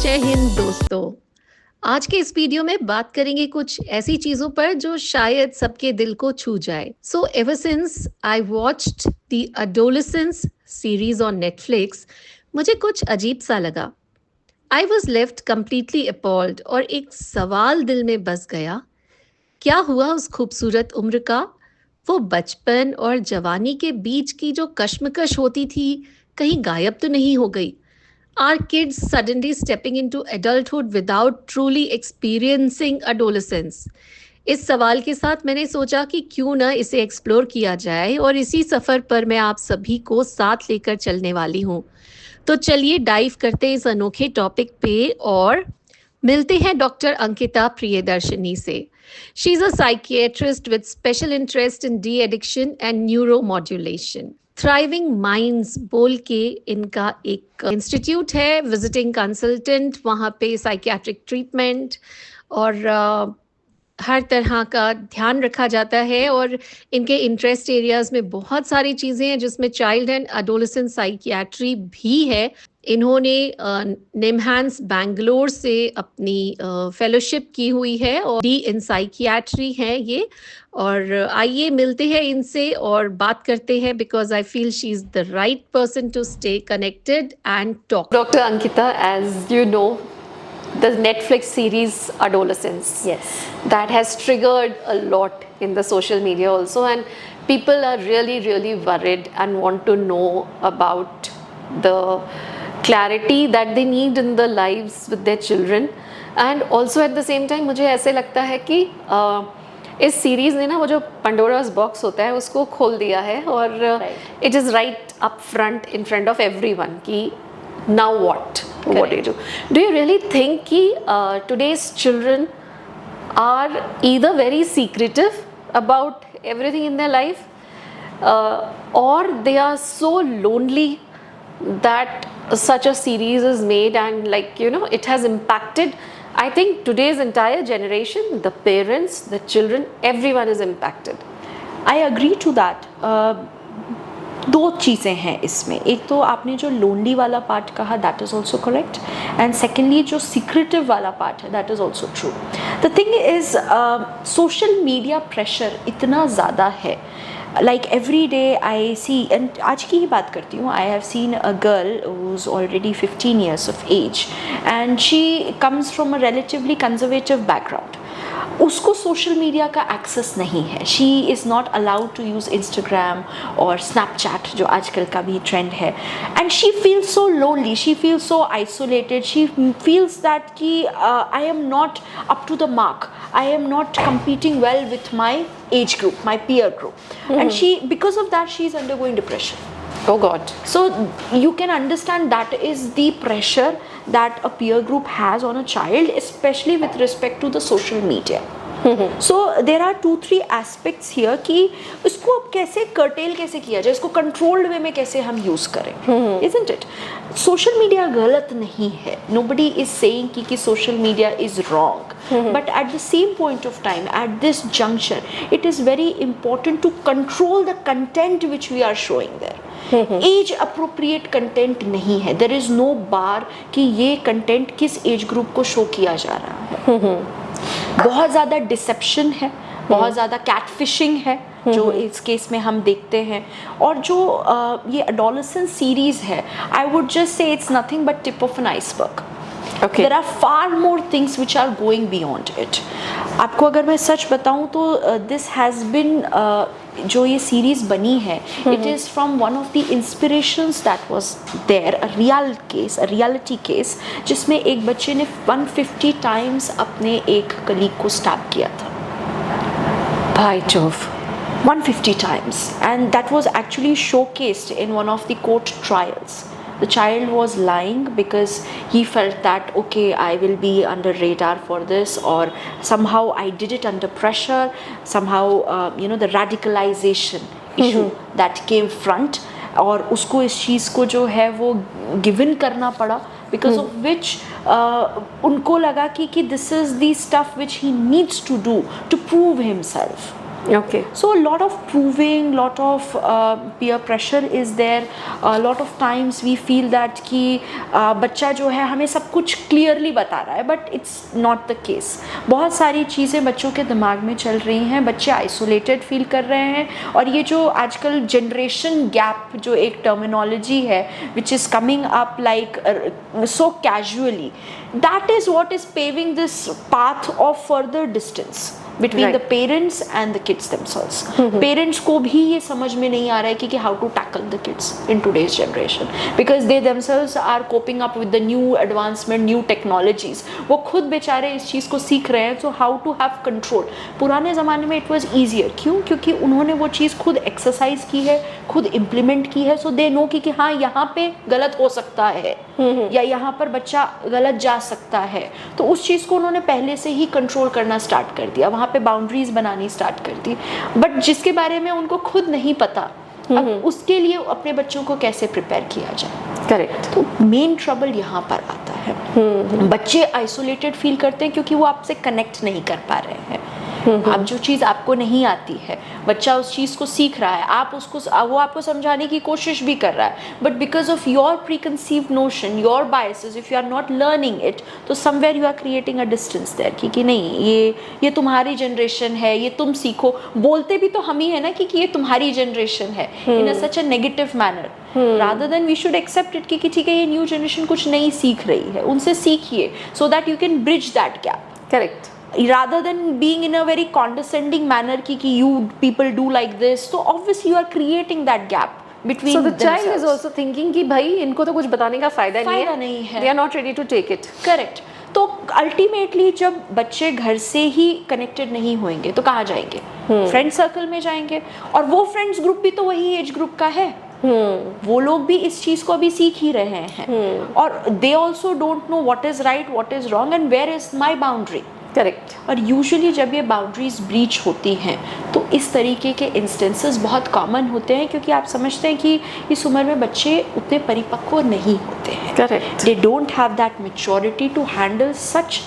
जय हिंद दोस्तों। आज के इस वीडियो में बात करेंगे कुछ ऐसी चीजों पर जो शायद सबके दिल को छू जाए। So ever since I watched the adolescence series on Netflix, मुझे कुछ अजीब सा लगा। I was left completely appalled और एक सवाल दिल में बस गया, क्या हुआ उस खूबसूरत उम्र का? वो बचपन और जवानी के बीच की जो कश्मकश होती थी, कहीं गायब तो नहीं हो गई? Are kids suddenly stepping into adulthood without truly experiencing adolescence? इस सवाल के साथ मैंने सोचा कि क्यों ना इसे एक्सप्लोर किया जाए और इसी सफ़र पर मैं आप सभी को साथ लेकर चलने वाली हूँ। तो चलिए डाइव करते हैं इस अनोखे टॉपिक पे और मिलते हैं डॉक्टर अंकिता प्रियदर्शनी से। She is a psychiatrist with special interest in de addiction and neuro modulation. Thriving minds बोल के इनका एक इंस्टीट्यूट है, विजिटिंग कंसल्टेंट, वहाँ पे साइकियाट्रिक ट्रीटमेंट और हर तरह का ध्यान रखा जाता है। और इनके इंटरेस्ट एरियाज में बहुत सारी चीज़ें हैं जिसमें चाइल्ड एंड एडोलेसेंट साइकियाट्री भी है। इन्होंने निमहांस बैंगलोर से अपनी फेलोशिप की हुई है और डी इन साइकियाट्री है ये। और आइए मिलते हैं इनसे और बात करते हैं, because I feel she is the right person to stay connected and talk. Doctor Ankita, as you know, the Netflix series Adolescence. Yes. That has triggered a lot in the social media also, and people are really worried and want to know about the clarity that they need in the lives with their children. And also at the same time मुझे ऐसे लगता है कि इस series ने ना वो जो पंडोरा's बॉक्स होता है उसको खोल दिया है और it is right up front in front of everyone कि now what do you do you really think ki today's children are either very secretive about everything in their life, or they are so lonely that such a series is made and, like, you know, it has impacted, I think, today's entire generation, the parents, the children, everyone is impacted. I agree to that. दो चीज़ें हैं इसमें। एक तो आपने जो lonely वाला part कहा, that is also correct, and secondly जो सीक्रेटिव वाला पार्ट है, that is also true. The thing is social media pressure इतना ज़्यादा है, like every day I see, and आज की ही बात करती हूँ, I have seen a girl who's already 15 years of age and she comes from a relatively conservative background. उसको social media का एक्सेस नहीं है, she is not allowed to use Instagram और स्नैपचैट जो आजकल का भी ट्रेंड है, and she feels so lonely, she feels so isolated, she feels that कि I am not up to the mark, I am not competing well with my age group, my peer group, and she, because of that, she is undergoing depression. Oh God. So you can understand that is the pressure that a peer group has on a child, especially with respect to the social media. So there are 2-3 aspects here कि इसको अब कैसे curtail कैसे किया जाए, इसको controlled way में कैसे हम use करें, isn't it? Social media गलत नहीं है, nobody is saying कि social media is wrong, but at the same point of time, at this juncture, it is very important to control the content which we are showing there. Age appropriate content नहीं है, there is no बार कि ये content किस age group को show किया जा रहा है। बहुत ज़्यादा डिसेप्शन है, बहुत ज़्यादा कैटफिशिंग है जो इस केस में हम देखते हैं, और जो ये एडोलेसेंस सीरीज है, I would just say it's nothing but tip of an iceberg. Okay. There are far more things which are going beyond it. आपको अगर मैं सच बताऊं तो this has been जो ये सीरीज बनी है, it is from one of the inspirations that was there, a real case, a reality case, जिसमें एक बच्चे ने 150 times अपने एक कलीग को स्टैब किया था. भाई चोफ. 150 times, and that was actually showcased in one of the court trials. The child was lying because he felt that, okay, I will be under radar for this, or somehow I did it under pressure, somehow you know, the radicalization issue that came front, और उसको इस चीज़ को जो है वो given करना पड़ा, because of which उनको लगा कि this is the stuff which he needs to do to prove himself. Okay. So a lot of proving, lot of peer pressure is there. A lot of times we feel that कि बच्चा जो है हमें सब कुछ clearly बता रहा है, but it's not the case. बहुत सारी चीज़ें बच्चों के दिमाग में चल रही हैं, बच्चे आइसोलेटेड फील कर रहे हैं. और ये जो आजकल जनरेशन गैप जो एक टर्मिनोलॉजी है which is coming up like so casually, that is what is paving this path of further distance between Right. the parents and the kids themselves. Parents को भी ये समझ में नहीं आ रहा है कि how to tackle the kids in today's generation, because they themselves are coping up with the new advancement, new technologies. वो खुद बेचारे इस चीज़ को सीख रहे हैं. So how to have control. पुराने ज़माने में it was easier. क्यों? क्योंकि उन्होंने वो चीज़ खुद एक्सरसाइज की है, खुद इम्प्लीमेंट की है. So they know कि हाँ यहाँ पे गलत हो सकता है या यहाँ पर बच्चा गलत जा सकता है. तो उस चीज़ को उन्होंने पहले से ही कंट्रोल करना स्टार्ट कर दिया, वहाँ पे बाउंड्रीज बनानी स्टार्ट कर दी. बट जिसके बारे में उनको खुद नहीं पता, अब उसके लिए अपने बच्चों को कैसे प्रिपेयर किया जाए. करेक्ट. तो मेन ट्रबल यहाँ पर आता है. बच्चे आइसोलेटेड फील करते हैं क्योंकि वो आपसे कनेक्ट नहीं कर पा रहे हैं. अब जो चीज़ आपको नहीं आती है, बच्चा उस चीज़ को सीख रहा है, आप उसको वो आपको समझाने की कोशिश भी कर रहा है, but because of your pre conceived notion, your biases, if you are not learning it, तो somewhere you are creating a distance there कि नहीं ये तुम्हारी जनरेशन है, ये तुम सीखो. बोलते भी तो हम ही है ना कि ये तुम्हारी जनरेशन है, in a such a negative manner, rather than we should accept it कि ठीक है ये न्यू जनरेशन कुछ नहीं सीख रही है, उनसे सीखिए सो that you can bridge that gap. Correct. Rather than being in a very condescending manner कि you people do like this, so obviously you are creating that gap between So the themselves. child is also thinking कि भाई इनको तो कुछ बताने का फायदा नहीं है. They are not ready to take it. Correct. तो अल्टीमेटली जब बच्चे घर से ही कनेक्टेड नहीं होंगे तो कहाँ जाएंगे? फ्रेंड सर्कल में जाएंगे, और वो फ्रेंड्स ग्रुप भी तो वही एज ग्रुप का है. वो लोग भी इस चीज को अभी सीख ही रहे हैं, और they also don't know what is right, what is wrong, and where is my boundary. Correct. और यूजुअली जब ये बाउंड्रीज ब्रीच होती हैं तो इस तरीके के इंस्टेंसेस बहुत कॉमन होते हैं, क्योंकि आप समझते हैं कि इस उम्र में बच्चे उतने परिपक्व नहीं होते हैं. Correct. They don't have that maturity to handle such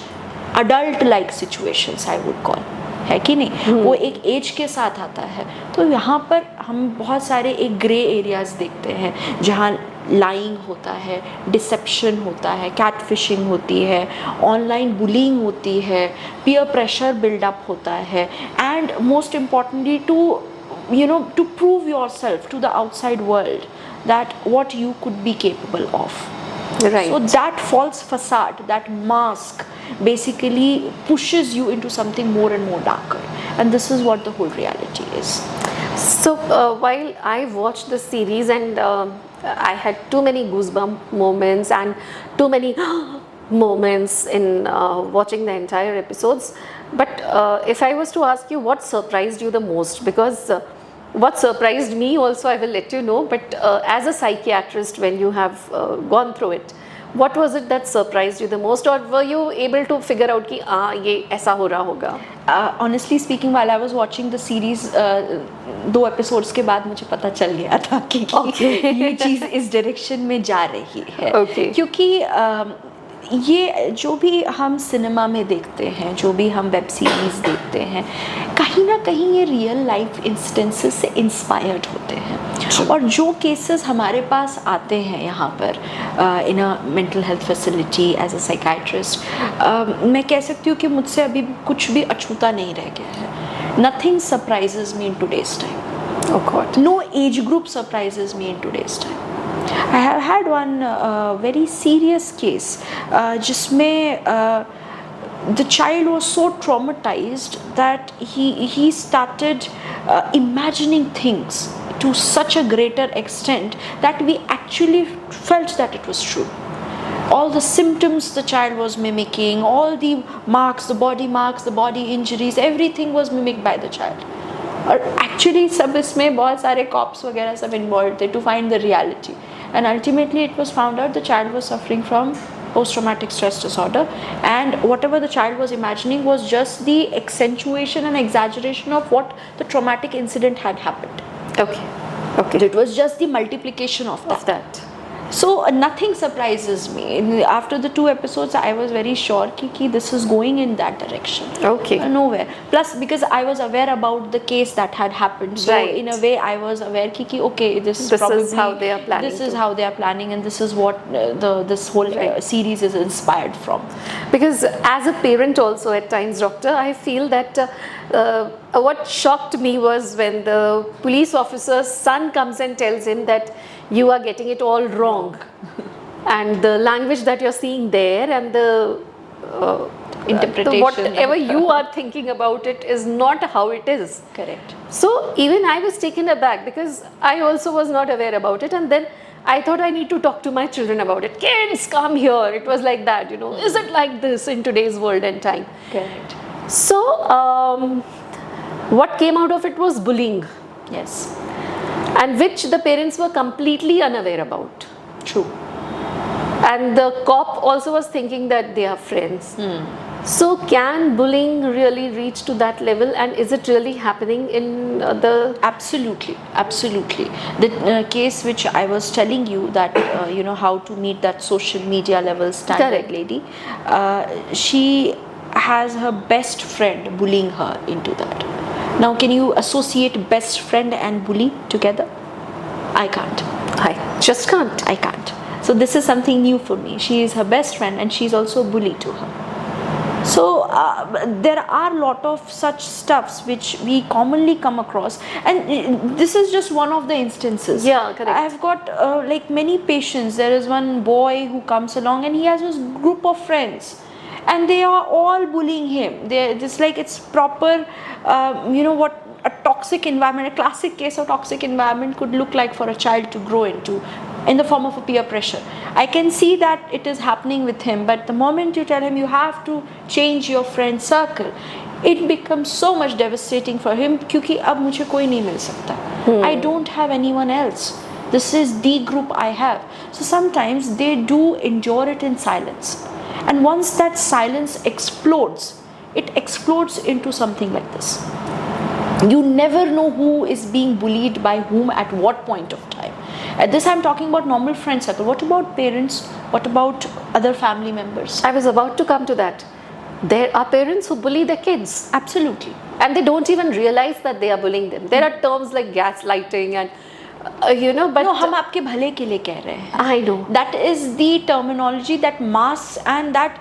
adult like situations, I would call, है कि नहीं. वो एक एज के साथ आता है. तो यहाँ पर हम बहुत सारे एक ग्रे एरियाज देखते हैं जहाँ लाइंग होता है, डिसेप्शन होता है, कैटफिशिंग होती है, ऑनलाइन बुलिंग होती है, पीयर प्रेशर बिल्डअप होता है, and most importantly to prove your self to the outside world that what you could be capable of. Right. So that false facade, that mask basically pushes you into something more and more darker, and this is what the whole reality is. So while I watched the series and I had too many goosebump moments and too many moments in watching the entire episodes, but if I was to ask you what surprised you the most, because what surprised me also I will let you know, but as a psychiatrist, when you have gone through it, what was it that surprised you the most, or were you able to figure out कि ये ऐसा हो रहा होगा? Honestly speaking, while I was watching the series, 2 episodes के बाद मुझे पता चल गया था कि ये चीज़ इस डायरेक्शन में जा रही है. क्योंकि ये जो भी हम सिनेमा में देखते हैं, जो भी हम वेब सीरीज़ देखते हैं, कहीं ना कहीं ये रियल लाइफ इंस्टेंसेस से इंस्पायर्ड होते हैं. और जो केसेस हमारे पास आते हैं यहाँ पर in a mental health facility as a psychiatrist, मैं कह सकती हूँ कि मुझसे अभी कुछ भी अछूता नहीं रह गया है. Nothing surprises me in today's time. Oh God. No age group surprises me in today's time. I have had one very serious case जिसमें the child was so traumatized that he started imagining things to such a greater extent that we actually felt that it was true. All the symptoms the child was mimicking, all the marks, the body injuries, everything was mimicked by the child. और actually सब इसमें बहुत सारे cops वगैरह सब involve थे to find the reality, and ultimately it was found out the child was suffering from post traumatic stress disorder, and whatever the child was imagining was just the accentuation and exaggeration of what the traumatic incident had happened. Okay. So it was just the multiplication of that. So nothing surprises me. After the 2 episodes, I was very sure ki this is going in that direction. Okay. Nowhere. Plus, because I was aware about the case that had happened, so Right. in a way, I was aware ki okay, this probably is how they are planning. This is how they are planning, and this is what this whole series is inspired from. Because as a parent also at times, doctor, I feel that what shocked me was when the police officer's son comes and tells him that you are getting it all wrong. And the language that you're seeing there and the interpretation, whatever you are thinking about it is not how it is. Correct. So even I was taken aback because I also was not aware about it, and then I thought I need to talk to my children about it. Kids, come here. It was like that, you know. Is it like this in today's world and time? Correct. So what came out of it was bullying, Yes. and which the parents were completely unaware about. True. And the cop also was thinking that they are friends. So can bullying really reach to that level, and is it really happening in the... Absolutely, absolutely. The case which I was telling you that you know how to meet that social media level standard. Correct. Lady, she has her best friend bullying her into that. Now, can you associate best friend and bully together? I can't. I just can't. I can't. So this is something new for me. She is her best friend and she's also a bully to her. So there are a lot of such stuffs which we commonly come across, and this is just one of the instances. Yeah, correct. I've got like many patients. There is one boy who comes along and he has his group of friends, and they are all bullying him. They're just like, it's proper, you know what a toxic environment, a classic case of toxic environment could look like for a child to grow into, in the form of a peer pressure. I can see that it is happening with him, but the moment you tell him you have to change your friend circle, it becomes so much devastating for him, क्योंकि अब मुझे कोई नहीं मिल सकता. I don't have anyone else. This is the group I have. So sometimes they do endure it in silence, and once that silence explodes, it explodes into something like this. You never know who is being bullied by whom at what point of time. At this, I'm talking about normal friend circle. What about parents? What about other family members? I was about to come to that. There are parents who bully their kids. Absolutely. And they don't even realize that they are bullying them. There are terms like gaslighting and you know, but No, हम आपके भले के लिए कह रहे हैं. I know. That is the terminology that masks and that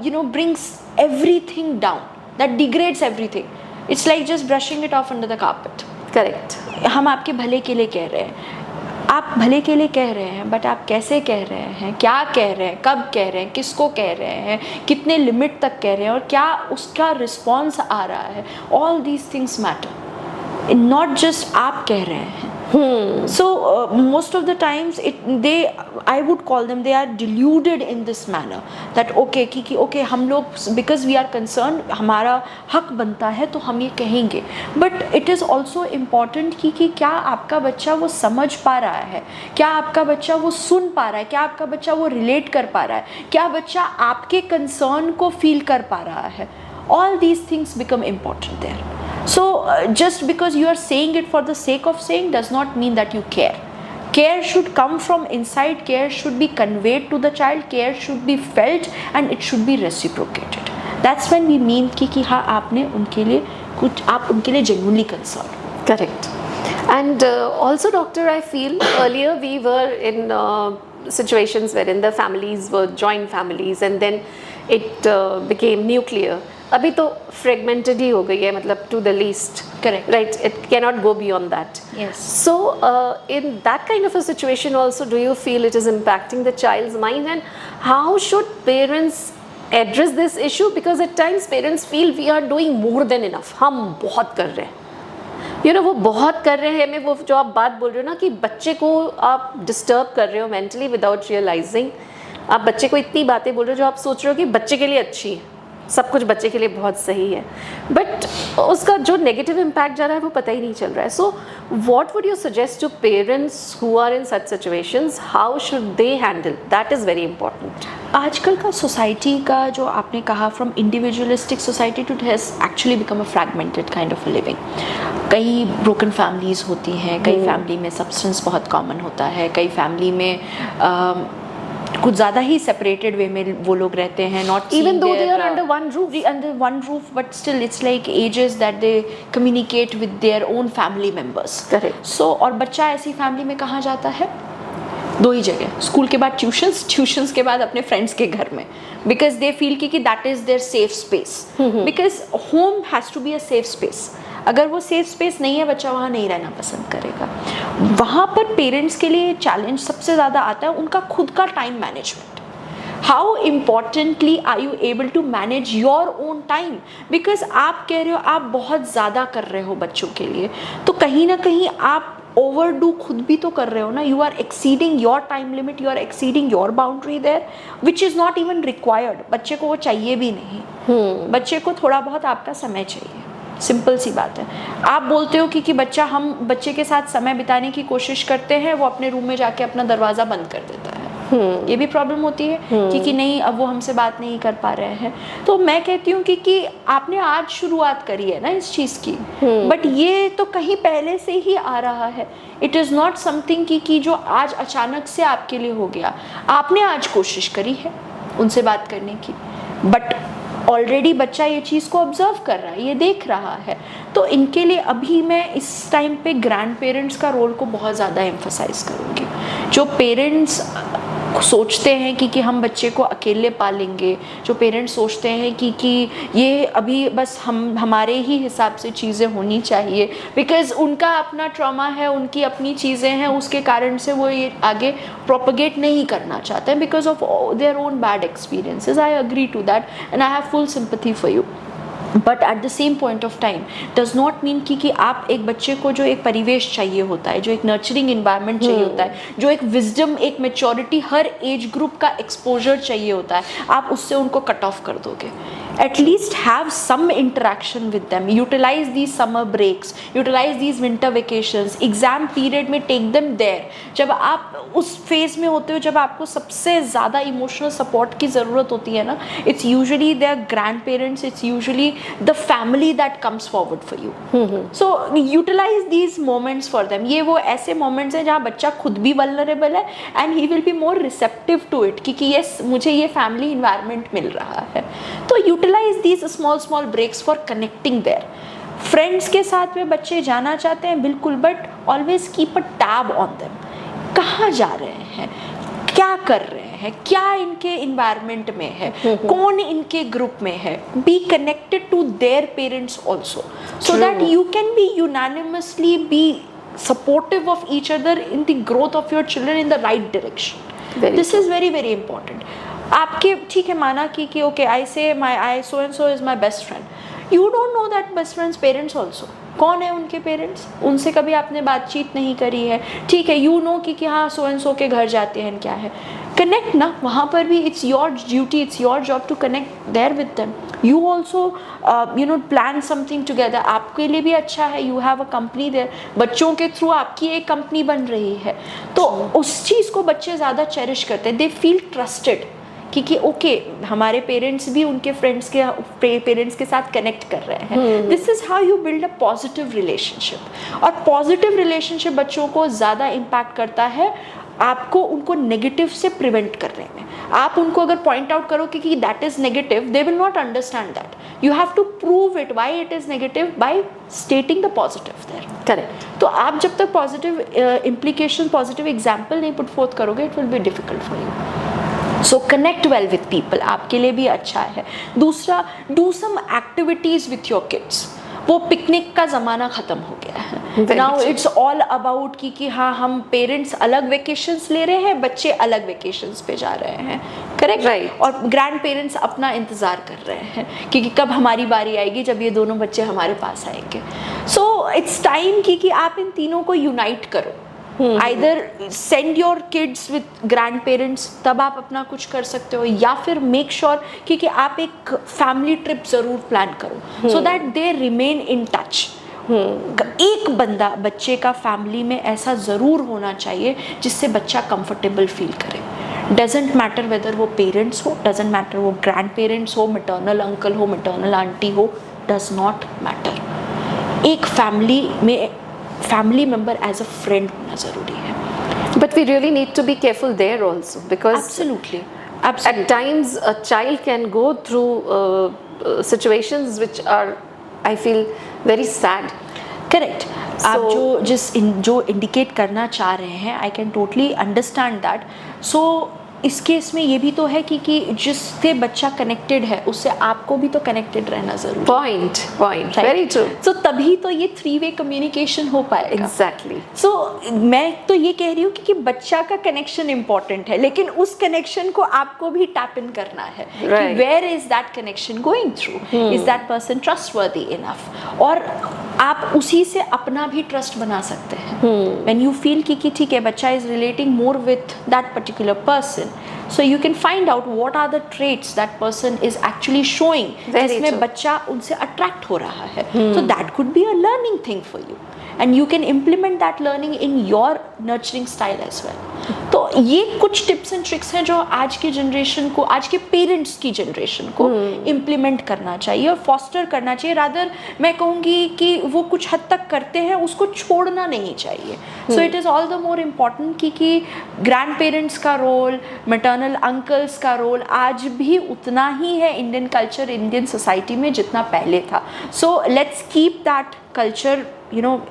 you know, brings everything down. That degrades everything. It's like just brushing it off under the carpet. Correct. हम आपके भले के लिए कह रहे हैं. आप भले के लिए कह रहे हैं, बट आप कैसे कह रहे हैं, क्या कह रहे हैं, कब कह रहे हैं, किसको कह रहे हैं, कितने लिमिट तक कह रहे हैं, और क्या उसका रिस्पॉन्स आ रहा है. All these things matter, not just आप कह रहे हैं. So most of the times I would call them, they are deluded in this manner that okay हम लोग, because we are concerned, हमारा हक बनता है तो हम ये कहेंगे. But it is also important कि क्या आपका बच्चा वो समझ पा रहा है, क्या आपका बच्चा वो सुन पा रहा है, क्या आपका बच्चा वो रिलेट कर पा रहा है, क्या बच्चा आपके कंसर्न को फील कर पा रहा है. All these things become important there. So just because you are saying it for the sake of saying does not mean that you care. Care should come from inside. Care should be conveyed to the child. Care should be felt and it should be reciprocated. That's when we mean कि हाँ आपने उनके लिए कुछ, आप उनके लिए genuinely concerned. Correct. And also, doctor, I feel earlier we were in situations wherein the families were joint families and then it became nuclear. अभी तो fragmented ही हो गई है, मतलब to the least. Correct. Right, it cannot go beyond that. Yes. So in that kind of a situation also, do you feel it is impacting the child's mind, and how should parents address this issue? Because at times parents feel we are doing more than enough. हम बहुत कर रहे हैं. You know, वो बहुत कर रहे हैं में वो जो आप बात बोल रहे हो ना कि बच्चे को आप डिस्टर्ब कर रहे हो mentally without realizing. आप बच्चे को इतनी बातें बोल रहे हो जो आप सोच रहे हो कि बच्चे के लिए अच्छी है. सब कुछ बच्चे के लिए बहुत सही है, बट उसका जो नेगेटिव इम्पैक्ट जा रहा है वो पता ही नहीं चल रहा है. So what would you suggest to parents who are in such situations, how should they handle that? Is very important. आजकल का सोसाइटी का जो आपने कहा, from individualistic society to has actually become a fragmented kind of living. कई broken families होती हैं, कई फैमिली में सब्सटेंस बहुत कॉमन होता है, कई फैमिली में कुछ ज़्यादा ही सेपरेटेड वे में वो लोग रहते हैं. Not even though they are under one roof, but still it's like ages that they communicate with their own family members. Correct. So और बच्चा ऐसी फैमिली में कहाँ जाता है? दो ही जगह, स्कूल के बाद ट्यूशंस के बाद अपने फ्रेंड्स के घर में, बिकॉज दे फील कि that is their safe space. Because home has to be a safe space. अगर वो सेफ स्पेस नहीं है, बच्चा वहाँ नहीं रहना पसंद करेगा. वहाँ पर पेरेंट्स के लिए चैलेंज सबसे ज़्यादा आता है उनका खुद का time management. How importantly are you able to manage your own time? Because आप कह रहे हो आप बहुत ज़्यादा कर रहे हो बच्चों के लिए, तो कहीं ना कहीं आप ओवरडू खुद भी तो कर रहे हो ना. You are exceeding your time limit, you are exceeding your boundary there, which is not even required. बच्चे को वो चाहिए भी नहीं. बच्चे को थोड़ा बहुत आपका समय चाहिए. सिंपल सी बात है. आप बोलते हो कि हम बच्चे के साथ समय बिताने की कोशिश करते हैं, वो अपने रूम में जाके अपना दरवाज़ा बंद कर देता है. ये भी प्रॉब्लम होती है कि नहीं, अब वो हमसे बात नहीं कर पा रहे हैं. तो मैं कहती हूँ कि आपने आज शुरुआत करी है ना इस चीज़ की, बट ये तो कहीं पहले से ही आ रहा है. इट इज़ नॉट समथिंग कि जो आज अचानक से आपके लिए हो गया. आपने आज कोशिश करी है उनसे बात करने की, बट ऑलरेडी बच्चा ये चीज़ को ऑब्जर्व कर रहा है, ये देख रहा है. तो इनके लिए अभी मैं इस टाइम पे ग्रैंड पेरेंट्स का रोल को बहुत ज़्यादा एम्फसाइज करूँगी. जो पेरेंट्स सोचते हैं कि हम बच्चे को अकेले पालेंगे, जो पेरेंट्स सोचते हैं कि ये अभी बस हमारे ही हिसाब से चीज़ें होनी चाहिए, बिकॉज़ उनका अपना ट्रॉमा है, उनकी अपनी चीज़ें हैं, उसके कारण से वो ये आगे प्रोपगेट नहीं करना चाहते हैं because of their own bad experiences. I agree to that and I have full sympathy for you. But at the same point of time does not mean कि आप एक बच्चे को जो एक परिवेश चाहिए होता है, जो एक नर्चरिंग इन्वायरमेंट चाहिए होता है, जो एक विजडम, एक मेच्योरिटी हर एज ग्रुप का एक्सपोजर चाहिए होता है, आप उससे उनको कट ऑफ कर दोगे. At least have some interaction with them. Utilize these summer breaks, utilize these winter vacations, exam period में take them there. जब आप उस फेज में होते हो जब आपको सबसे ज़्यादा इमोशनल सपोर्ट की ज़रूरत होती है ना, it's usually their grandparents, it's usually the family that comes forward for you. So utilize these moments for them. ये वो ऐसे moments हैं जहाँ बच्चा खुद भी vulnerable है and he will be more receptive to it कि yes, मुझे ये family environment मिल रहा है. तो utilize these small breaks for connecting there. Friends के साथ में बच्चे जाना चाहते हैं बिल्कुल, but always keep a tab on them. कहाँ जा रहे हैं, क्या कर रहे हैं, क्या इनके इन्वायरमेंट में है, कौन इनके ग्रुप में है. Be connected to their parents also so that you can be unanimously be supportive of each other in the growth of your children in the right direction. This is very very important. आपके ठीक है माना कि okay I say I so and so is my best friend. You don't know that best friend's parents also. कौन है उनके parents, उनसे कभी आपने बातचीत नहीं करी है. ठीक है, यू नो कि हाँ सो एंड सो के घर जाते हैं, क्या है, कनेक्ट ना वहाँ पर भी. It's your duty, it's your job to connect there with them. You also plan something together. आपके लिए भी अच्छा है, you have a company there. बच्चों के थ्रू आपकी एक कंपनी बन रही है, तो उस चीज़ को बच्चे ज़्यादा चेरिश करते हैं. दे फील ट्रस्टेड कि ओके हमारे पेरेंट्स भी उनके फ्रेंड्स के पेरेंट्स के साथ कनेक्ट कर रहे हैं. This is how you build a positive relationship. और पॉजिटिव रिलेशनशिप बच्चों को ज़्यादा इम्पैक्ट करता है आपको उनको नेगेटिव से प्रिवेंट करने में. आप उनको अगर पॉइंट आउट करो कि that is negative, they will not understand that. You have to prove it why it is negative by stating the positive there. Correct. तो आप जब तक पॉजिटिव इम्प्लीकेशन, पॉजिटिव एग्जाम्पल नहीं पुट फोर्थ करोगे, it will be difficult for you. So connect well with people, आपके लिए भी अच्छा है. दूसरा, do some activities with your kids. वो पिकनिक का ज़माना ख़त्म हो गया है. नाउ इट्स ऑल अबाउट कि हाँ हम पेरेंट्स अलग वेकेशंस ले रहे हैं, बच्चे अलग वेकेशंस पे जा रहे हैं. करेक्ट. राइट. और ग्रैंड पेरेंट्स अपना इंतज़ार कर रहे हैं कि कब हमारी बारी आएगी जब ये दोनों बच्चे हमारे पास आएंगे. सो इट्स टाइम कि आप इन तीनों को यूनाइट करो. Either send your kids with grand parents, तब आप अपना कुछ कर सकते हो, या फिर मेक श्योर कि आप एक फैमिली ट्रिप ज़रूर प्लान करो so that they remain in touch. एक बंदा बच्चे का फैमिली में ऐसा ज़रूर होना चाहिए जिससे बच्चा कंफर्टेबल फील करे। डजेंट मैटर वेदर वो पेरेंट्स हो, डजेंट मैटर वो ग्रैंड पेरेंट्स हो, मैटरनल अंकल हो, मैटरनल आंटी हो, डज नॉट मैटर। एक फैमिली में family member as a friend होना ज़रूरी है। But we really need to be careful there also, because Absolutely. at times a child can go through situations which are, I feel, very sad. Correct. आप जो indicate करना चाह रहे हैं, I can totally understand that. So इस case में ये भी तो है कि जिससे बच्चा कनेक्टेड है उससे आपको भी तो कनेक्टेड रहना जरूरी। Point, very true. सो तभी तो ये 3-way कम्युनिकेशन हो पाएगा। Exactly. सो मैं तो ये कह रही हूँ कि बच्चा का कनेक्शन इंपॉर्टेंट है, लेकिन उस कनेक्शन को आपको भी टैप इन करना है कि where is that connection going through, is that person trustworthy enough, और आप उसी से अपना भी ट्रस्ट बना सकते हैं। व्हेन यू फील कि ठीक है, बच्चा is relating more with that particular person, so you can find out what are the traits that person is actually showing जिसमें बच्चा उनसे अट्रैक्ट हो रहा है। so that could be a learning thing for you and you can implement that learning in your nurturing style as well. तो ये कुछ tips and tricks हैं जो आज की जनरेशन को, आज के पेरेंट्स की जनरेशन को इम्प्लीमेंट करना चाहिए और फॉस्टर करना चाहिए। रादर मैं कहूँगी कि वो कुछ हद तक करते हैं, उसको छोड़ना नहीं चाहिए। So it is all the more important कि ग्रैंड पेरेंट्स का रोल, मैटरनल अंकल्स का रोल आज भी उतना ही है इंडियन कल्चर, इंडियन सोसाइटी में जितना पहले था। So let's keep that culture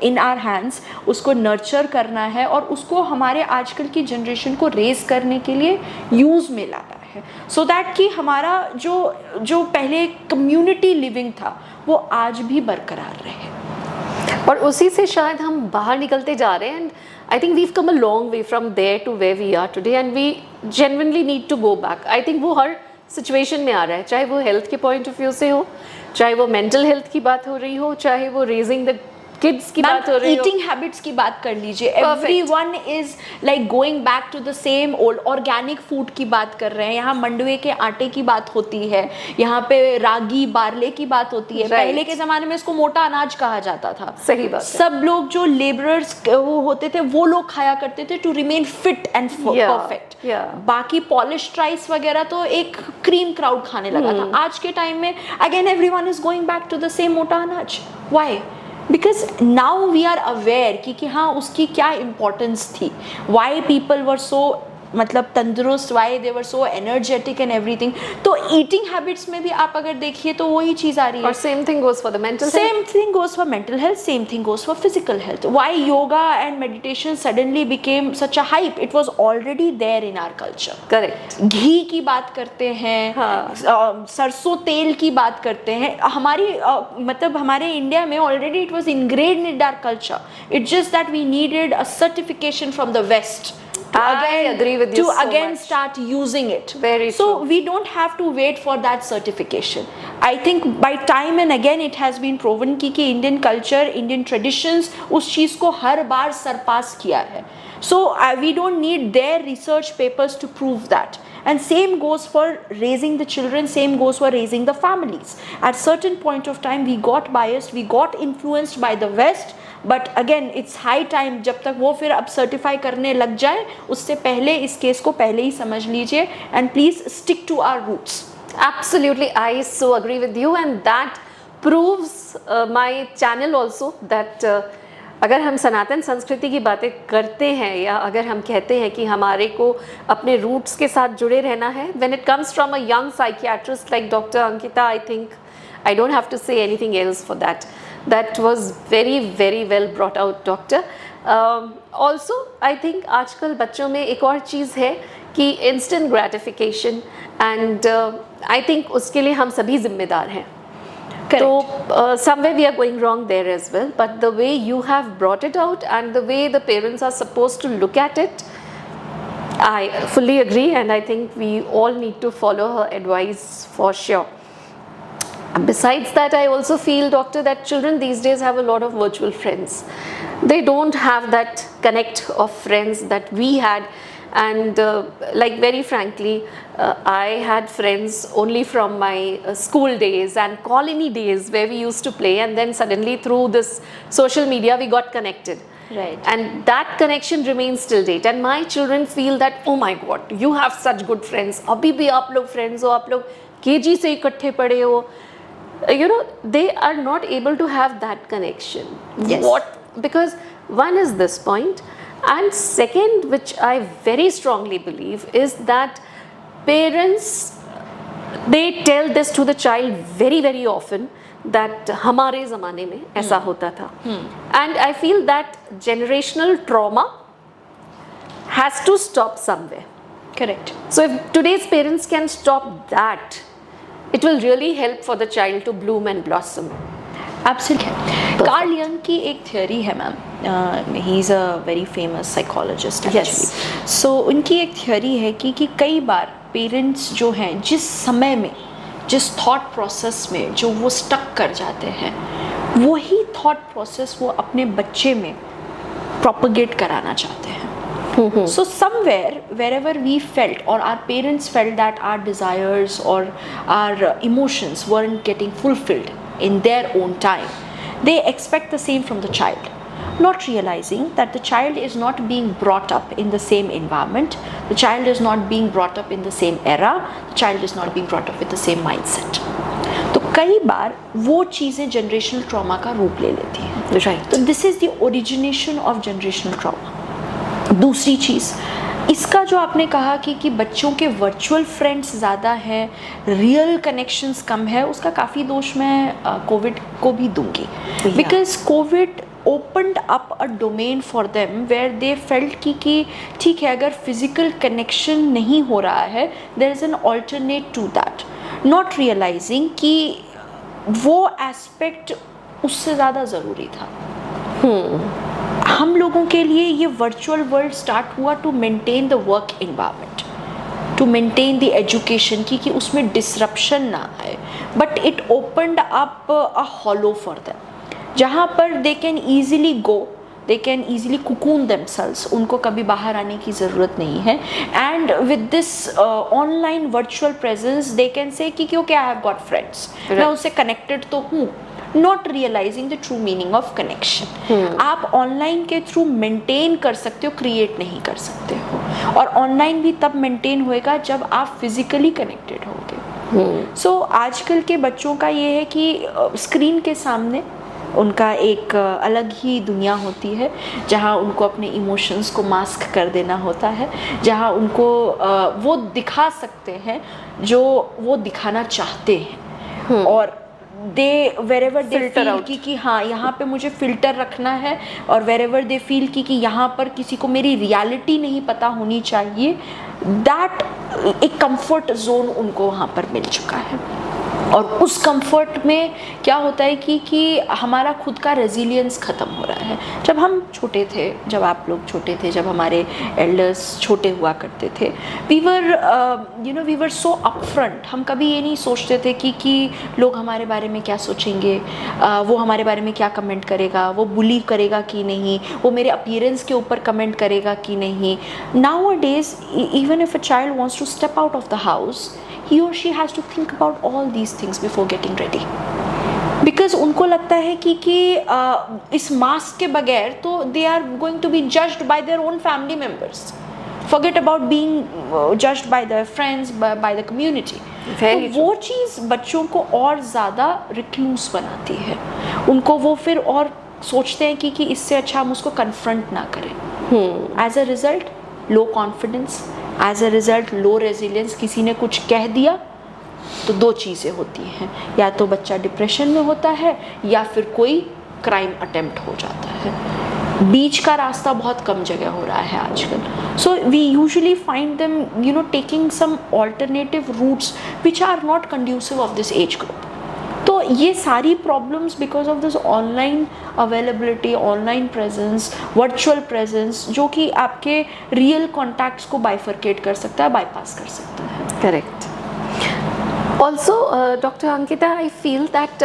in our hands, उसको नर्चर करना है और उसको हमारे आजकल की जनरेशन को रेज करने के लिए यूज़ में लाना है, सो दैट कि हमारा जो पहले कम्युनिटी लिविंग था वो आज भी बरकरार रहे। और उसी से शायद हम बाहर निकलते जा रहे हैं। And I think we've come a long way from there to where we are today, and we genuinely need to go back. I think वो हर सिचुएशन में आ रहा है, चाहे वो हेल्थ के पॉइंट ऑफ व्यू से हो, चाहे वो मेंटल हेल्थ की बात हो रही हो, चाहे वो रेजिंग द किड्स की बात हो रही हो, ईटिंग हैबिट्स की बात कर लीजिए। Everyone is like going back to the same old. Organic food की बात कर रहे हैं, यहाँ मंडवे के आटे की बात होती है, यहाँ पे रागी बारले की बात होती है। पहले के जमाने में इसको मोटा अनाज कहा जाता था। सही बात। सब लोग जो लेबरर्स वो होते थे वो लोग खाया करते थे to remain fit and perfect. बाकी पॉलिश्ड राइस वगैरह तो एक क्रीम क्राउड खाने लगा था। आज के टाइम में again everyone is going back to the same मोटा अनाज। Why? Because now we are aware कि हाँ उसकी क्या importance थी, why people were so मतलब तंदुरुस्त, why they were so energetic and everything. तो ईटिंग हैबिट्स में भी आप अगर देखिए तो वही चीज़ आ रही है। और same thing goes for the mental health, same thing goes for mental health, same thing goes for physical health. Why yoga and meditation suddenly became such a hype? It was already there in our culture. Correct. घी की बात करते हैं, सरसों तेल की बात करते हैं, हमारी मतलब हमारे इंडिया में already it was ingrained in our culture. It's just that we needed a certification from the west I agree with you to so again much. start using it. Very so true. we don't have to wait for that certification. I think by time and again it has been proven कि Indian culture, Indian traditions उस चीज़ को हर बार सरपास किया है. So we don't need their research papers to prove that. And same goes for raising the children, same goes for raising the families. At certain point of time we got biased, we got influenced by the West, but again it's high time जब तक वो फिर अब certify करने लग जाए उससे पहले इस केस को पहले ही समझ लीजिए and please stick to our roots. Absolutely, I so agree with you, and that proves my channel also that अगर हम सनातन संस्कृति की बातें करते हैं या अगर हम कहते हैं कि हमारे को अपने रूट्स के साथ जुड़े रहना है, when it comes from a young psychiatrist like Dr. Ankita, I think I don't have to say anything else for that. That was very very well brought out, doctor. Also I think आजकल बच्चों में एक और चीज़ है कि instant gratification, and I think उसके लिए हम सभी जिम्मेदार हैं. So somewhere we are going wrong there as well, but the way you have brought it out and the way the parents are supposed to look at it, I fully agree, and I think we all need to follow her advice for sure. Besides that, I also feel, doctor, that children these days have a lot of virtual friends. they don't have that connect of friends that we had. And like very frankly, I had friends only from my school days and colony days where we used to play, and then suddenly through this social media we got connected. Right. And that connection remains till date, and my children feel that, oh my god, you have such good friends, abhi bhi aap log friends ho, aap log KG se ikatthe pade ho. You know, they are not able to have that connection. Yes. Because one is this point, and second, which I very strongly believe, is that parents, they tell this to the child very very often that हमारे ज़माने में ऐसा होता था. And I feel that generational trauma has to stop somewhere. Correct. So if today's parents can stop that, it will really help for the child to bloom and blossom. Absolutely. Carl Jung की एक theory है ma'am, he is a very famous psychologist actually. So उनकी एक theory है कि कई बार parents जो हैं जिस समय में, जिस थॉट प्रोसेस में जो वो स्टक कर जाते हैं, वही थॉट प्रोसेस वो अपने बच्चे में प्रोपगेट कराना चाहते हैं. So somewhere, wherever we felt or our parents felt that our desires or our emotions weren't getting fulfilled in their own time, they expect the same from the child, not realizing that the child is not being brought up in the same environment, the child is not being brought up in the same era, the child is not being brought up with the same mindset. तो कई बार वो चीज़ें generational trauma का रूप ले लेती हैं. Right. तो this is the origination of generational trauma. दूसरी चीज़, इसका जो आपने कहा कि बच्चों के वर्चुअल फ्रेंड्स ज़्यादा हैं, रियल कनेक्शंस कम है, उसका काफ़ी दोष मैं कोविड को भी दूंगी. Because Covid opened up a domain for them where they felt कि ठीक है, अगर फिजिकल कनेक्शन नहीं हो रहा है, there is an alternate to that, not realizing कि वो एस्पेक्ट उससे ज़्यादा ज़रूरी था. हम लोगों के लिए ये वर्चुअल वर्ल्ड स्टार्ट हुआ to maintain the work environment, to maintain the education कि उसमें डिसरप्शन ना आए, but it opened up a hollow for them, जहाँ पर they can easily go, they can easily cocoon themselves, उनको कभी बाहर आने की ज़रूरत नहीं है. And with this online virtual presence they can say कि okay, I have got friends, मैं उससे कनेक्टेड तो हूँ, not realising the true meaning of connection. आप ऑनलाइन के थ्रू मेंटेन कर सकते हो, क्रिएट नहीं कर सकते हो. और ऑनलाइन भी तब मेंटेन होएगा जब आप फिजिकली कनेक्टेड होगे. सो आजकल के बच्चों का ये है कि स्क्रीन के सामने उनका एक अलग ही दुनिया होती है, जहाँ उनको अपने इमोशंस को मास्क कर देना होता है, जहाँ उनको वो दिखा सकते हैं जो वो दिखाना चाहते हैं. और दे वेरेवर दे फील कि हाँ, यहाँ पे मुझे फिल्टर रखना है, और वेरेवर दे फील कि यहाँ पर किसी को मेरी रियलिटी नहीं पता होनी चाहिए, दैट एक कंफर्ट जोन उनको वहाँ पर मिल चुका है. और उस कंफर्ट में क्या होता है कि हमारा खुद का रेजिलियंस ख़त्म हो रहा है. जब हम छोटे थे, जब आप लोग छोटे थे, जब हमारे एल्डर्स छोटे हुआ करते थे, वी वर सो अपफ्रंट. हम कभी ये नहीं सोचते थे कि लोग हमारे बारे में क्या सोचेंगे, वो हमारे बारे में क्या कमेंट करेगा, वो बुली करेगा कि नहीं, वो मेरे अपीयरेंस के ऊपर कमेंट करेगा कि नहीं. Nowadays, even if a child wants to step out of the house, he or she has to think about all these things before getting ready, because उनको लगता है कि इस मास्क के बगैर तो they are going to be judged by their own family members, forget about being judged by their friends, by the community. तो वो चीज़ बच्चों को और ज़्यादा रिक्लूस बनाती है. उनको वो फिर और सोचते हैं कि इससे अच्छा हम उसको कन्फ्रंट ना करें. As a result low confidence, as a result low resilience. किसी ने कुछ कह दिया तो दो चीज़ें होती हैं, या तो बच्चा डिप्रेशन में होता है या फिर कोई क्राइम अटेम्प्ट हो जाता है. बीच का रास्ता बहुत कम जगह हो रहा है आजकल. So we usually find them taking some alternative routes which are not conducive of this age group. तो ये सारी problems because of this online availability, online presence, virtual presence, जो कि आपके रियल कॉन्टैक्ट्स को बाइफरकेट कर सकता है, बाईपास कर सकता है. Correct. Also doctor Ankita, I feel that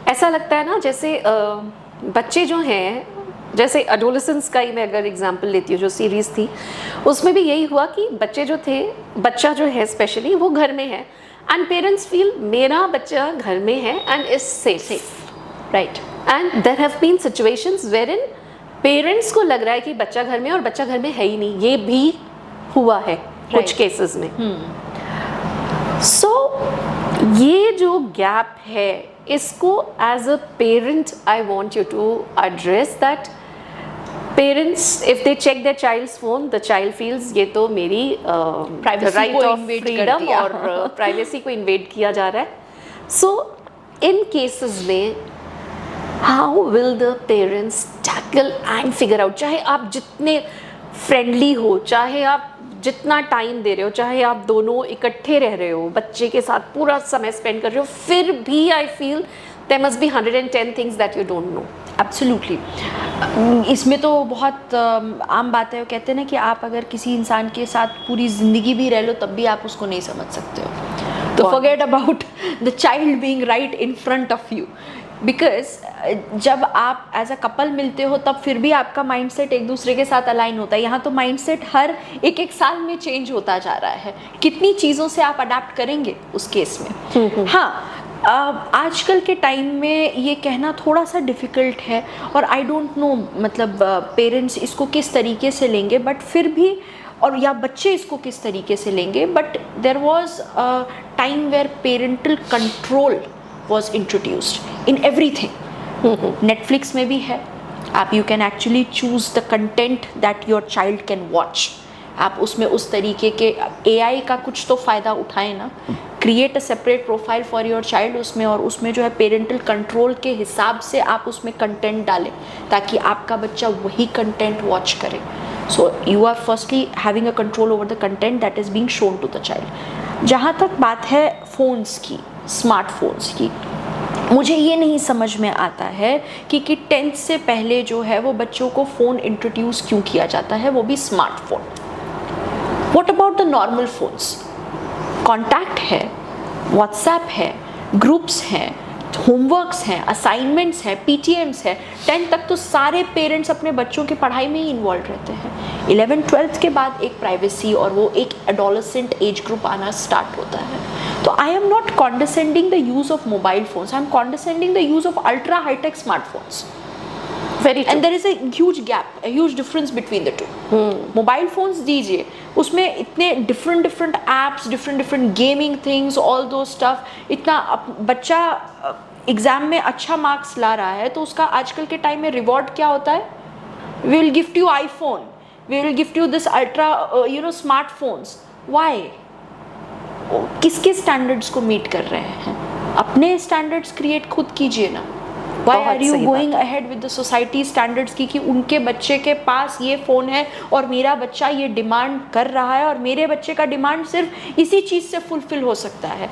ऐसा लगता है ना, जैसे बच्चे जो हैं जैसे अडोलेसेंस का ही मैं अगर एग्जांपल लेती हूँ, जो सीरीज थी उसमें भी यही हुआ कि बच्चे जो थे, बच्चा जो है स्पेशली वो घर में है एंड पेरेंट्स फील मेरा बच्चा घर में है and is safe, right, and there have been situations wherein parents को लग रहा है कि बच्चा घर में है और बच्चा घर में है ही नहीं, ये भी हुआ है कुछ केसेस में। सो ये जो गैप है, इसको as a parent I want you to address that parents if they check their child's phone, the child feels ये तो मेरी राइट ऑफ फ्रीडम और प्राइवेसी को इन्वेड किया जा रहा है। सो इन केसेस में how will the parents tackle and figure out, चाहे आप जितने फ्रेंडली हो, चाहे आप जितना टाइम दे रहे हो, चाहे आप दोनों इकट्ठे रह रहे हो, बच्चे के साथ पूरा समय स्पेंड कर रहे हो, फिर भी I feel there must be 110 things that you don't know. Absolutely. इसमें तो बहुत आम बात है, वो कहते हैं ना कि आप अगर किसी इंसान के साथ पूरी ज़िंदगी भी रह लो तब भी आप उसको नहीं समझ सकते हो। तो forget about the child being right in front of you, because जब आप एज अ कपल मिलते हो तब फिर भी आपका माइंडसेट एक दूसरे के साथ अलाइन होता है। यहाँ तो माइंडसेट हर एक साल में चेंज होता जा रहा है, कितनी चीज़ों से आप अडाप्ट करेंगे उस केस में। हाँ, आजकल के टाइम में ये कहना थोड़ा सा डिफ़िकल्ट है और आई डोंट नो मतलब पेरेंट्स इसको किस तरीके से लेंगे, बट फिर भी, और या बच्चे इसको किस तरीके से लेंगे, but there was a time where parental control was introduced in everything. Netflix में भी है, आप you can actually choose the content that your child can watch. आप उसमें उस तरीके के AI का कुछ तो फ़ायदा उठाएं ना, create a separate profile for your child उसमें, और उसमें जो है पेरेंटल कंट्रोल के हिसाब से आप उसमें कंटेंट डालें ताकि आपका बच्चा वही कंटेंट वॉच करे। So you are firstly having a control over the content that is being shown to the child. जहाँ तक बात है फ़ोन्स की, स्मार्टफोन्स की, मुझे ये नहीं समझ में आता है कि 10th से पहले जो है वो बच्चों को फ़ोन इंट्रोड्यूस क्यों किया जाता है, वो भी smartphone. What about the normal phones? Contact है, व्हाट्सएप है, ग्रुप्स हैं, होमवर्क्स हैं, असाइनमेंट्स हैं, PTMs है। 10th तक तो सारे पेरेंट्स अपने बच्चों की पढ़ाई में ही इन्वॉल्व रहते हैं। 11th 12th के बाद एक प्राइवेसी और वो एक एडोलेसेंट एज ग्रुप आना स्टार्ट होता है। तो I am not condescending the use of mobile phones, I am condescending the use of ultra high tech smartphones. Very true. And there is a huge gap, a huge difference between the two. Mobile phones दीजिए, उसमें इतने different apps, different gaming things, all those stuff, इतना बच्चा exam में अच्छा marks ला रहा है तो उसका आजकल के टाइम में रिवॉर्ड क्या होता है? We will gift you iPhone, we will gift you this ultra smartphones. Why? किसके स्टैंडर्ड्स को मीट कर रहे हैं? अपने स्टैंडर्ड्स क्रिएट खुद कीजिए ना। Why are you going ahead with the society standards कि उनके बच्चे के पास ये फ़ोन है और मेरा बच्चा ये डिमांड कर रहा है और मेरे बच्चे का डिमांड सिर्फ इसी चीज़ से फुलफ़िल हो सकता है।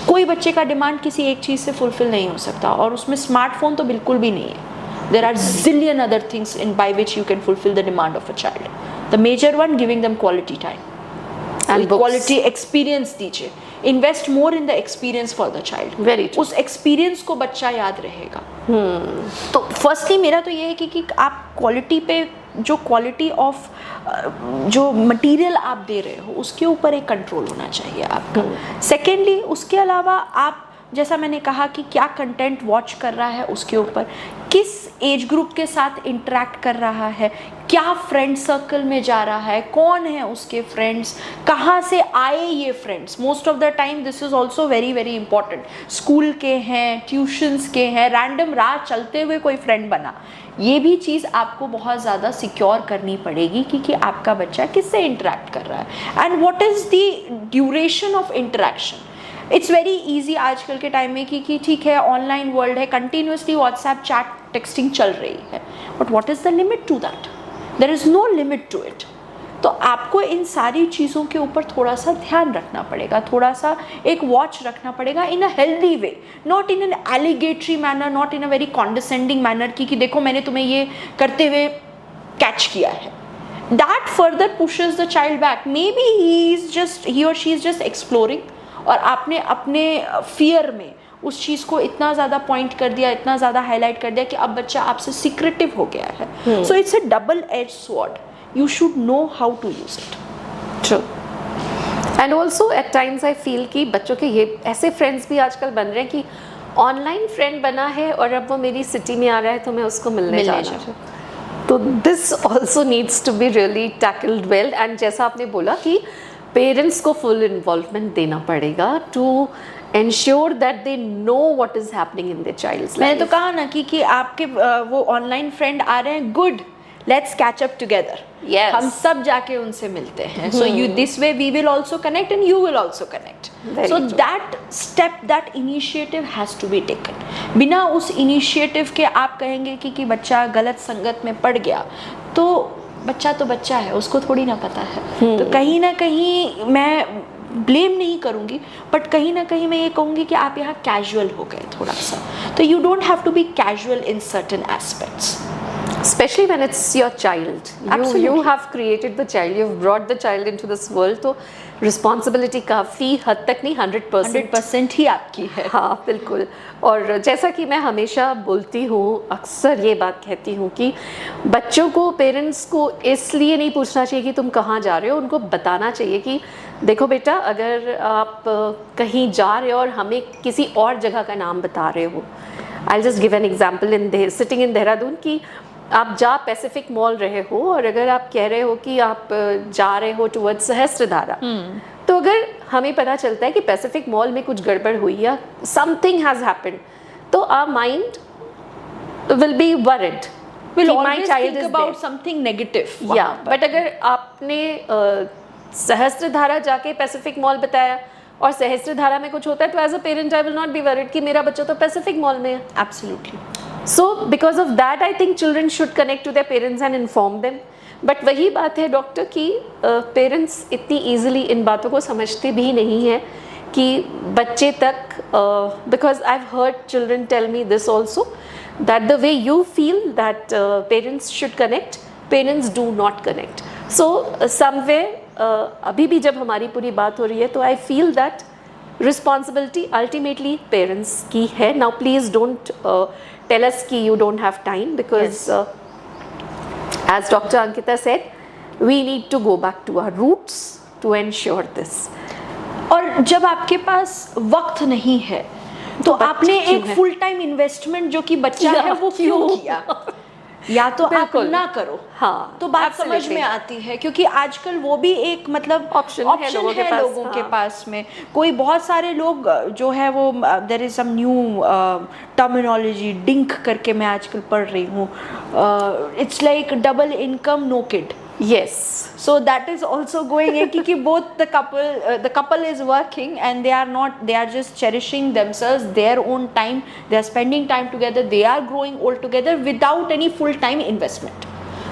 कोई बच्चे का डिमांड किसी एक चीज़ से फुलफ़िल नहीं हो सकता, और उसमें स्मार्टफोन तो बिल्कुल भी नहीं है। There are zillion other things by which you can fulfill the demand of a child. The major one, giving them quality time and quality experience दीजिए। Invest more in the experience for the child. Very उस experience को बच्चा याद रहेगा। तो firstly मेरा तो ये है कि आप क्वालिटी पे, जो क्वालिटी ऑफ जो मटेरियल आप दे रहे हो उसके ऊपर एक कंट्रोल होना चाहिए आपका। सेकेंडली उसके अलावा आप, जैसा मैंने कहा कि क्या कंटेंट वॉच कर रहा है, उसके ऊपर किस एज ग्रुप के साथ इंटरेक्ट कर रहा है, क्या फ्रेंड सर्कल में जा रहा है, कौन है उसके फ्रेंड्स, कहाँ से आए ये friends. Most of the time this is also very very important. School के हैं, ट्यूशन्स के हैं, रैंडम राह चलते हुए कोई फ्रेंड बना, ये भी चीज़ आपको बहुत ज़्यादा सिक्योर करनी पड़ेगी कि आपका बच्चा किससे इंटरेक्ट कर रहा है and what is the duration of interaction. It's very easy आजकल के टाइम में कि ठीक है, ऑनलाइन वर्ल्ड है, कंटिन्यूसली व्हाट्सएप चैट टेक्सटिंग चल रही है, but what is the limit to that? There is no limit to it. तो आपको इन सारी चीज़ों के ऊपर थोड़ा सा ध्यान रखना पड़ेगा, थोड़ा सा एक वॉच रखना पड़ेगा in a healthy way, not in an allegatory manner, not in a very condescending manner कि देखो मैंने तुम्हें ये करते हुए कैच किया है। That further pushes the child back. Maybe he or she is just exploring, और आपने अपने फियर में उस चीज़ को इतना ज़्यादा पॉइंट कर दिया, इतना ज़्यादा हाईलाइट कर दिया कि अब बच्चा आपसे सिक्रेटिव हो गया है. So it's a double edge sword. You should know how to use it. True. And also at times I feel कि बच्चों के ये ऐसे फ्रेंड्स भी आजकल बन रहे हैं कि ऑनलाइन फ्रेंड बना है और अब वो मेरी सिटी में आ रहा है तो मैं उसको मिलने जा रहा हूँ. तो this also needs to be really tackled well. And जैसा आपने बोला कि पेरेंट्स को फुल इन्वॉल्वमेंट देना पड़ेगा to ensure that they know what is happening in their child's life. मैंने तो कहा ना कि आपके वो ऑनलाइन फ्रेंड आ रहे हैं, good, let's catch up together. Yes. हम सब जाके उनसे मिलते हैं. So you this way we will also connect and you will also connect. So that step, that initiative has to be taken. बिना उस इनिशिएटिव के आप कहेंगे कि बच्चा गलत संगत में पड़ गया, तो बच्चा है, उसको थोड़ी ना पता है. तो कहीं ना कहीं मैं ब्लेम नहीं करूँगी, बट कहीं ना कहीं मैं ये कहूँगी कि आप यहाँ कैजुअल हो गए थोड़ा सा. तो you don't have to be casual in certain aspects. Especially when it's your child. Absolutely. You have created the child, you've brought the child into this world. तो responsibility काफ़ी हद तक नहीं 100% ही आपकी है. हाँ बिल्कुल. और जैसा कि मैं हमेशा बोलती हूँ, अक्सर ये बात कहती हूँ कि बच्चों को, पेरेंट्स को इसलिए नहीं पूछना चाहिए कि तुम कहाँ जा रहे हो. उनको बताना चाहिए कि देखो बेटा, अगर आप कहीं जा रहे हो और हमें किसी और जगह का नाम बता रहे हो, I'll just give an example in sitting in Dehradun कि आप जा पैसिफिक मॉल रहे हो और अगर आप कह रहे हो कि आप जा रहे हो टुवर्ड्स सहस्त्रधारा, तो अगर हमें पता चलता है कि पैसिफिक मॉल में कुछ गड़बड़ हुई या समथिंग हैज हैपेंड, तो our mind will be worried. Will always think about something negative. या बट अगर आपने सहस्त्रधारा जाके पैसिफिक मॉल बताया और सहस्त्रधारा में कुछ होता है, तो as a parent I will not be worried कि मेरा बच्चा तो पैसिफिक मॉल में है. Absolutely. So because of that I think children should connect to their parents and inform them. But वही बात है डॉक्टर कि पेरेंट्स इतनी ईजिली इन बातों को समझते भी नहीं है कि बच्चे तक, because I've heard children tell me this also, that the way you feel that parents should connect, parents do not connect. So somewhere अभी भी जब हमारी पूरी बात हो रही है तो I feel that responsibility ultimately parents की है. Now please don't tell us कि you don't have time, because as Dr. Ankita said, we need to go back to our roots to ensure this. और जब आपके पास वक्त नहीं है तो आपने एक फुल टाइम इन्वेस्टमेंट जो कि बच्चा है वो क्यों किया? या तो आप ना करो. हाँ, तो बात समझ में आती है, क्योंकि आजकल वो भी एक मतलब ऑप्शन है लोगों के पास में. कोई बहुत सारे लोग जो है वो there is some new terminology DINK करके मैं आजकल पढ़ रही हूँ. It's like double income no kid. Yes. So that is also going in कि both the couple is working and they are just cherishing themselves, their own time, they are spending time together, they are growing old together without any full time investment.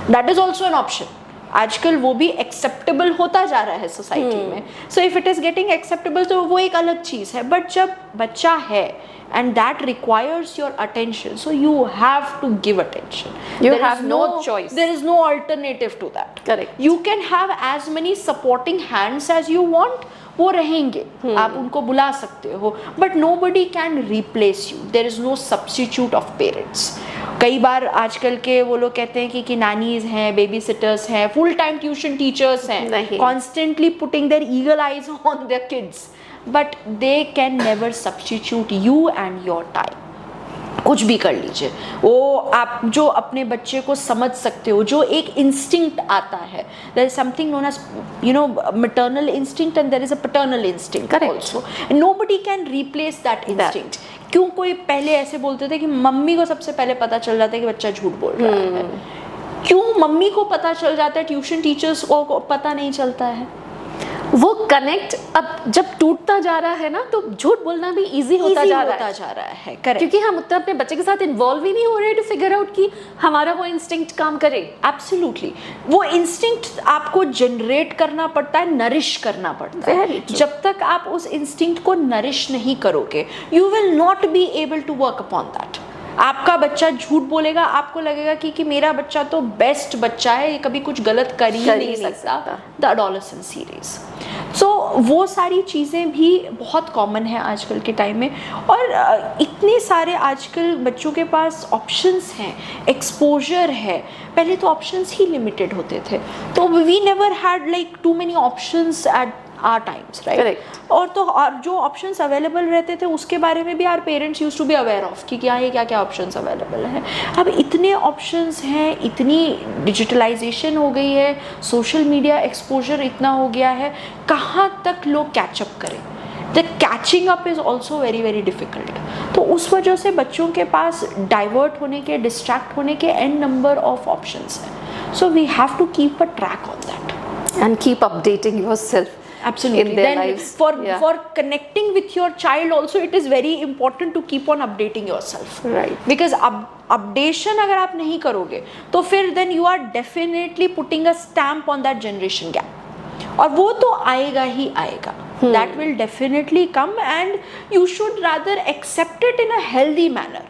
That is also an option. आजकल वो भी acceptable होता जा रहा है society में. So if it is getting acceptable तो वो एक अलग चीज़ है. But जब बच्चा है and that requires your attention, so you have to give attention. You have no choice. There is no alternative to that. Correct. You can have as many supporting hands as you want. वो रहेंगे, आप उनको बुला सकते हो, but nobody can replace you. There is no substitute of parents. कई बार आजकल के वो लोग कहते हैं कि नानीज हैं, बेबी सिटर्स हैं, फुल टाइम ट्यूशन टीचर्स हैं, constantly putting their eagle eyes on their kids. But they can never substitute you and your time. कुछ भी कर लीजिए, वो आप जो अपने बच्चे को समझ सकते हो, जो एक इंस्टिंक्ट आता है. there is something known as maternal instinct and there is a paternal instinct. Correct. Also. And nobody can replace that instinct. क्यों कोई पहले ऐसे बोलते थे कि मम्मी को सबसे पहले पता चल जाता है कि बच्चा झूठ बोल रहा है. क्यों मम्मी को पता चल जाता है, ट्यूशन टीचर्स को पता नहीं चलता है? वो कनेक्ट अब जब टूटता जा रहा है ना, तो झूठ बोलना भी इजी होता जा रहा है. Correct. क्योंकि हम उतना अपने बच्चे के साथ इन्वॉल्व ही नहीं हो रहे टू फिगर आउट कि हमारा वो इंस्टिंक्ट काम करे. एब्सोल्युटली. वो इंस्टिंक्ट आपको जनरेट करना पड़ता है, नरिश करना पड़ता है. जब तक आप उस इंस्टिंक्ट को नरिश नहीं करोगे, you will not be able to work upon that. आपका बच्चा झूठ बोलेगा, आपको लगेगा कि मेरा बच्चा तो बेस्ट बच्चा है, ये कभी कुछ गलत कर ही नहीं सकता। The adolescence series. सो वो सारी चीज़ें भी बहुत कॉमन है आजकल के टाइम में। और इतने सारे आजकल बच्चों के पास ऑप्शंस हैं, एक्सपोजर है। पहले तो ऑप्शंस ही लिमिटेड होते थे, तो we never had like too many options at our times, right. और जो ऑप्शंस अवेलेबल रहते थे उसके बारे में भी our parents used to be aware of कि क्या ये क्या क्या ऑप्शंस अवेलेबल हैं। अब इतने ऑप्शंस हैं, इतनी डिजिटलाइजेशन हो गई है, सोशल मीडिया एक्सपोजर इतना हो गया है, कहाँ तक लोग कैचअप करें। The catching up is also very very difficult. तो उस वजह से बच्चों के पास डाइवर्ट होने के, डिस्ट्रैक्ट होने के एन नंबर ऑफ ऑप्शंस हैं। So we have to keep a track on that and keep updating yourself. Absolutely. In their Then lives. for connecting with your child also, it is very important to keep on updating yourself. Right. Because updation अगर आप नहीं करोगे तो फिर then you are definitely putting a stamp on that generation gap. और वो तो आएगा ही आएगा. That will definitely come and you should rather accept it in a healthy manner.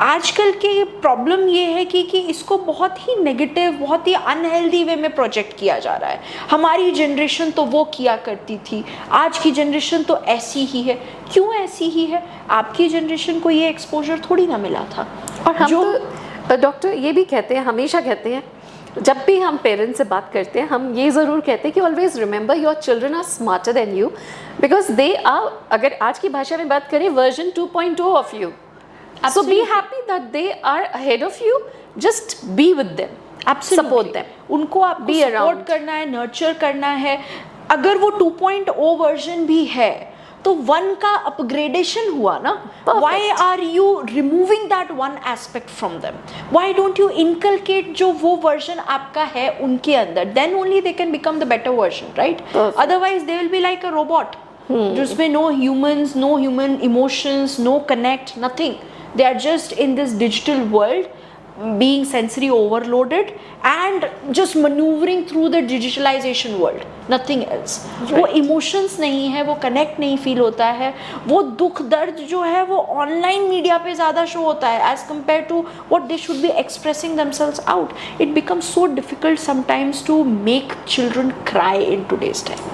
आजकल के प्रॉब्लम ये है कि इसको बहुत ही नेगेटिव, बहुत ही अनहेल्दी वे में प्रोजेक्ट किया जा रहा है। हमारी जनरेशन तो वो किया करती थी, आज की जनरेशन तो ऐसी ही है। क्यों ऐसी ही है? आपकी जनरेशन को ये एक्सपोजर थोड़ी ना मिला था। और हम तो डॉक्टर ये भी कहते हैं, हमेशा कहते हैं, जब भी हम पेरेंट्स से बात करते हैं हम ये ज़रूर कहते हैं कि always remember your children are smarter than you, because they are, अगर आज की भाषा में बात करें, version 2.0 of you. So be happy that they are ahead of you. Just be with them. Absolutely. Support them. उनको आपको सपोर्ट करना है, नर्चर करना है। अगर वो 2.0 वर्जन भी है तो 1 का अपग्रेडेशन हुआ ना। Why are you removing that one aspect from them? Why don't you inculcate जो वो वर्जन आपका है उनके अंदर? Then only they can become the better version, right? Perfect. Otherwise they will be like a robot. जिसमें no humans, no human emotions, no connect, nothing. They are just in this digital world being sensory overloaded and just maneuvering through the digitalization world, nothing else. Right. वो emotions नहीं है, वो connect नहीं feel होता है, वो दुख दर्द जो है वो online media पे ज़्यादा show होता है as compared to what they should be expressing themselves out. It becomes so difficult sometimes to make children cry in today's time.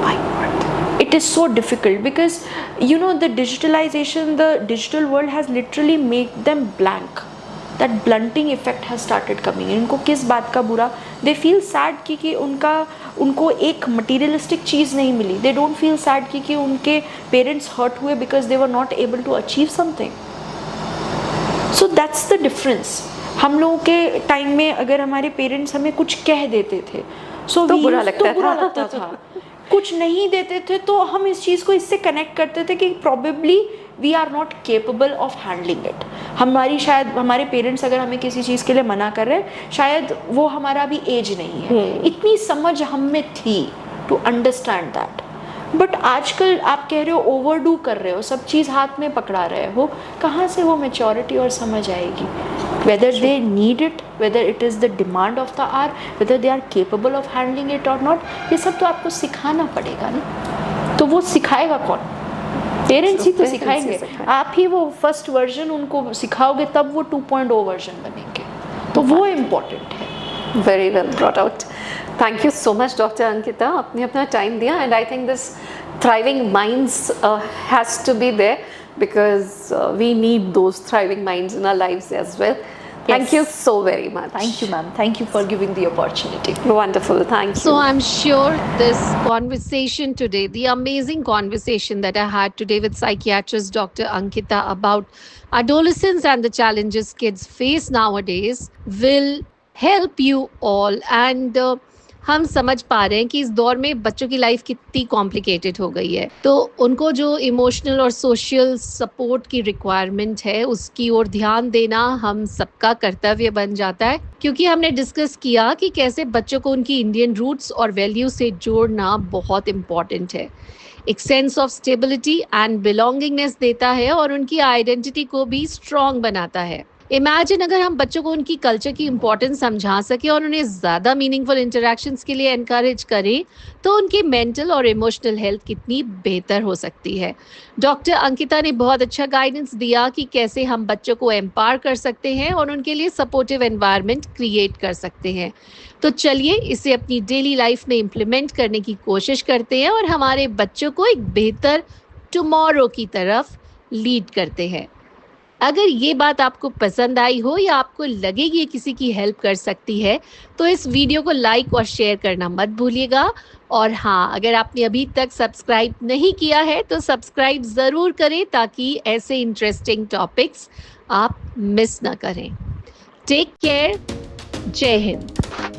My God. It is so difficult because you know the digitalization, the digital world has literally made them blank. That blunting effect has started coming in. उनको किस बात का बुरा, they feel sad कि उनको एक materialistic चीज़ नहीं मिली. They don't feel sad कि उनके parents hurt हुए because they were not able to achieve something. So that's the difference. हम लोगों के टाइम में अगर हमारे पेरेंट्स हमें कुछ कह देते थे तो बुरा लगता था। कुछ नहीं देते थे तो हम इस चीज़ को इससे कनेक्ट करते थे कि probably we are not capable of handling it. शायद हमारे पेरेंट्स अगर हमें किसी चीज़ के लिए मना कर रहे हैं, शायद वो हमारा भी एज नहीं है, इतनी समझ हम में थी टू अंडरस्टैंड दैट। बट आजकल आप कह रहे हो ओवरडू कर रहे हो, सब चीज़ हाथ में पकड़ा रहे हो, कहाँ से वो मैच्योरिटी और समझ आएगी? whether they need it, whether it is the demand of the hour, whether they are capable of handling it or not, ये सब तो आपको सिखाना पड़ेगा ना। तो वो सिखाएगा कौन? पेरेंट्स ही तो सिखाएंगे। आप ही वो फर्स्ट वर्जन उनको सिखाओगे तब वो 2.0 वर्जन बनेंगे। तो वो इम्पोर्टेंट है। Very well brought out. Thank you so much doctor Ankita, आपने अपना टाइम दिया, and I think this thriving minds has to be there because we need those thriving minds in our lives as well. Thank you so very much. Thank you, ma'am. Thank you for giving the opportunity. Wonderful. Thank you. So I'm sure this conversation today, the amazing conversation that I had today with psychiatrist Dr. Ankita about adolescence and the challenges kids face nowadays will help you all. And हम समझ पा रहे हैं कि इस दौर में बच्चों की लाइफ कितनी कॉम्प्लिकेटेड हो गई है, तो उनको जो इमोशनल और सोशल सपोर्ट की रिक्वायरमेंट है उसकी ओर ध्यान देना हम सबका कर्तव्य बन जाता है, क्योंकि हमने डिस्कस किया कि कैसे बच्चों को उनकी इंडियन रूट्स और वैल्यू से जोड़ना बहुत इम्पॉर्टेंट है। एक sense of stability and belongingness देता है और उनकी आइडेंटिटी को भी स्ट्रॉन्ग बनाता है। इमेजिन अगर हम बच्चों को उनकी कल्चर की इम्पोर्टेंस समझा सके और उन्हें ज़्यादा मीनिंगफुल इंटरेक्शंस के लिए एनकरेज करें, तो उनकी मेंटल और इमोशनल हेल्थ कितनी बेहतर हो सकती है। डॉक्टर अंकिता ने बहुत अच्छा गाइडेंस दिया कि कैसे हम बच्चों को एम्पावर कर सकते हैं और उनके लिए सपोर्टिव एनवायरनमेंट क्रिएट कर सकते हैं। तो चलिए इसे अपनी डेली लाइफ में इम्प्लीमेंट करने की कोशिश करते हैं और हमारे बच्चों को एक बेहतर टुमारो की तरफ लीड करते हैं। अगर ये बात आपको पसंद आई हो या आपको लगे कि ये किसी की हेल्प कर सकती है, तो इस वीडियो को लाइक और शेयर करना मत भूलिएगा। और हाँ, अगर आपने अभी तक सब्सक्राइब नहीं किया है तो सब्सक्राइब ज़रूर करें ताकि ऐसे इंटरेस्टिंग टॉपिक्स आप मिस ना करें। Take care. जय हिंद।